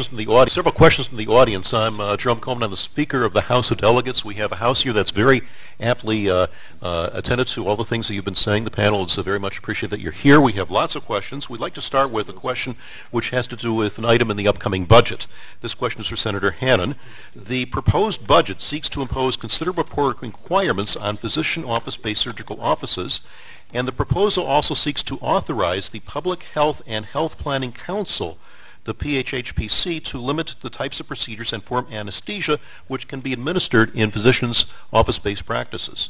from the audience. Several questions from the audience. I'm Jerome Coleman. I'm the Speaker of the House of Delegates. We have a House here that's very amply attentive to all the things that you've been saying. The panel is very much appreciate that you're here. We have lots of questions. We'd like to start with a question which has to do with an item in the upcoming budget. This question is for Senator Hannon. The proposed budget seeks to impose considerable requirements on physician office-based surgical offices, and the proposal also seeks to authorize the Public Health and Health Planning Council, the PHHPC, to limit the types of procedures and form anesthesia which can be administered in physicians' office-based practices.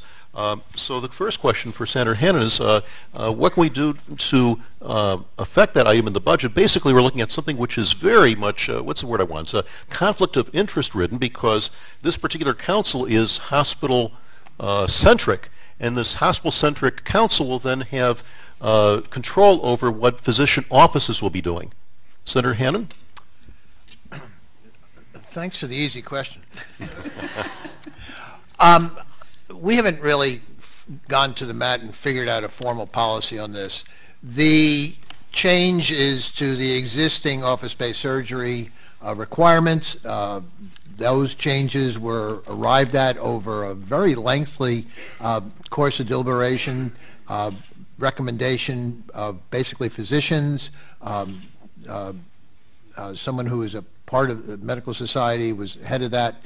So the first question for Senator Hannon is, what can we do to affect that item in the budget? Basically, we're looking at something which is very much, what's the word I want? It's conflict of interest ridden, because this particular council is hospital-centric, and this hospital-centric council will then have control over what physician offices will be doing. Senator Hannon? Thanks for the easy question. We haven't really gone to the mat and figured out a formal policy on this. The change is to the existing office-based surgery requirements. Those changes were arrived at over a very lengthy course of deliberation, recommendation of basically physicians, someone who is a part of the medical society was head of that.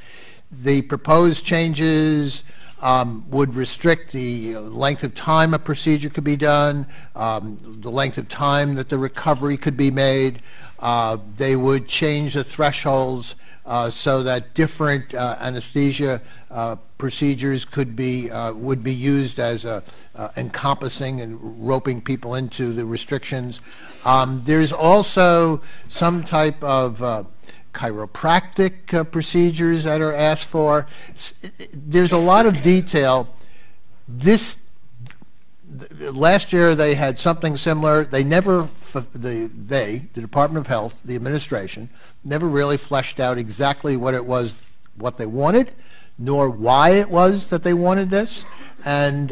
The proposed changes would restrict the length of time a procedure could be done, the length of time that the recovery could be made. They would change the thresholds so that different anesthesia procedures could be would be used as encompassing and roping people into the restrictions. There's also some type of chiropractic procedures that are asked for. There's a lot of detail. Last year they had something similar. They never, the Department of Health, the administration, never really fleshed out exactly what it was, what they wanted, nor why it was that they wanted this. And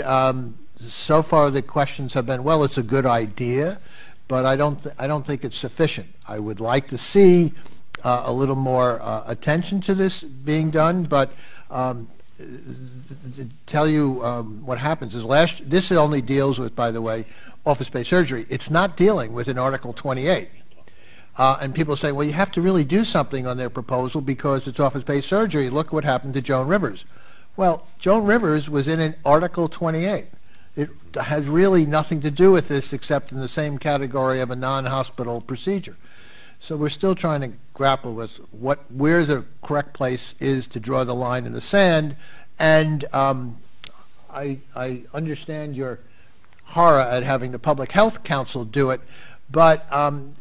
so far the questions have been, well, it's a good idea, but I don't think it's sufficient. I would like to see a little more attention to this being done, but tell you what happens is this only deals with, by the way, office-based surgery. It's not dealing with an Article 28. And people say, well, you have to really do something on their proposal because it's office-based surgery. Look what happened to Joan Rivers. Well, Joan Rivers was in an Article 28. It has really nothing to do with this except in the same category of a non-hospital procedure. So we're still trying to grapple with where the correct place is to draw the line in the sand. And I understand your horror at having the Public Health Council do it, but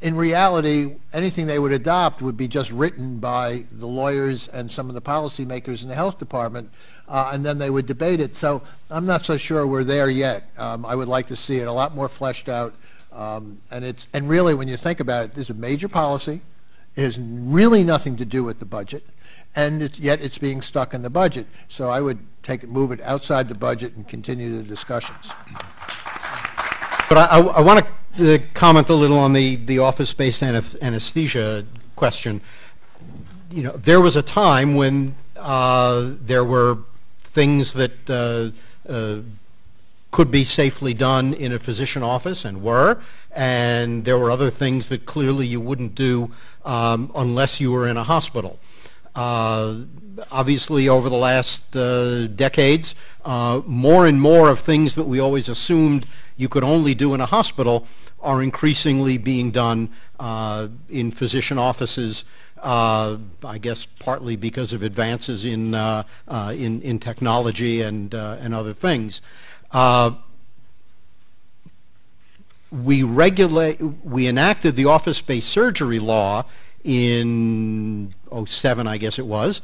in reality, anything they would adopt would be just written by the lawyers and some of the policymakers in the health department, and then they would debate it. So I'm not so sure we're there yet. I would like to see it a lot more fleshed out. And really, when you think about it, this is a major policy. It has really nothing to do with the budget, and yet it's being stuck in the budget. So I would move it outside the budget and continue the discussions. But I want to comment a little on the office-based anesthesia question. You know, there was a time when there were things that could be safely done in a physician office, and there were other things that clearly you wouldn't do unless you were in a hospital. Obviously, over the last decades, more and more of things that we always assumed you could only do in a hospital are increasingly being done in physician offices. I guess partly because of advances in technology and other things. We enacted the office-based surgery law in '07, I guess it was,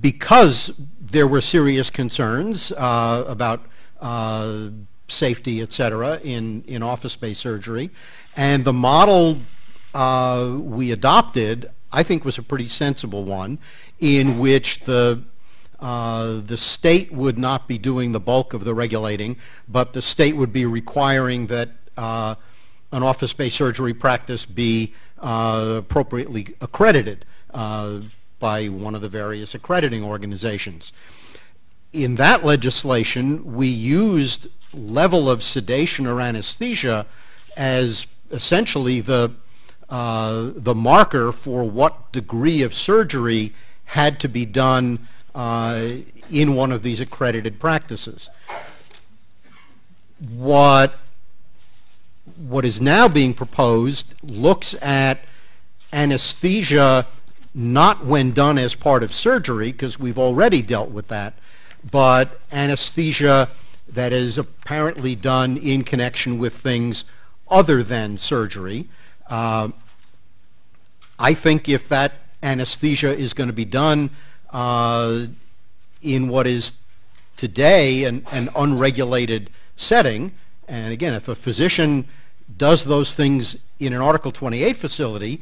because there were serious concerns about safety, etc., in office-based surgery, and the model we adopted, I think, was a pretty sensible one, in which the state would not be doing the bulk of the regulating, but the state would be requiring that an office-based surgery practice be appropriately accredited by one of the various accrediting organizations. In that legislation, we used level of sedation or anesthesia as essentially the marker for what degree of surgery had to be done in one of these accredited practices. What is now being proposed looks at anesthesia not when done as part of surgery, because we've already dealt with that, but anesthesia that is apparently done in connection with things other than surgery. I think if that anesthesia is going to be done in what is today an unregulated setting, and again, if a physician does those things in an Article 28 facility,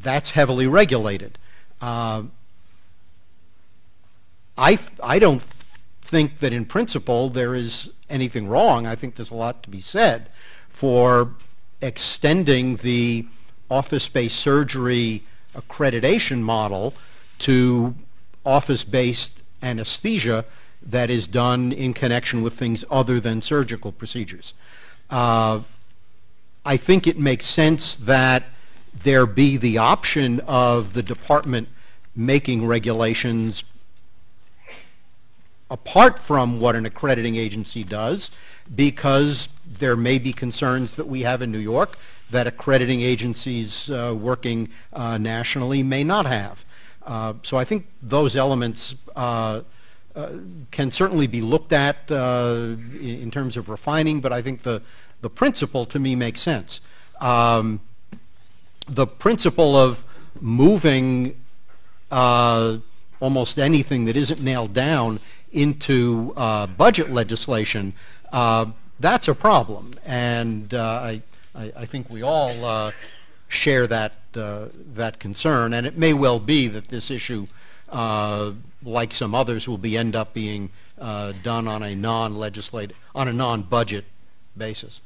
that's heavily regulated. I don't think that in principle there is anything wrong. I think there's a lot to be said for extending the office-based surgery accreditation model to office-based anesthesia that is done in connection with things other than surgical procedures. I think it makes sense that there be the option of the department making regulations apart from what an accrediting agency does, because there may be concerns that we have in New York that accrediting agencies working nationally may not have. So I think those elements can certainly be looked at in terms of refining, but I think the principle to me makes sense. The principle of moving almost anything that isn't nailed down into budget legislation, that's a problem, and I think we all share that that concern, and it may well be that this issue, like some others, will end up being done on a non-budget basis.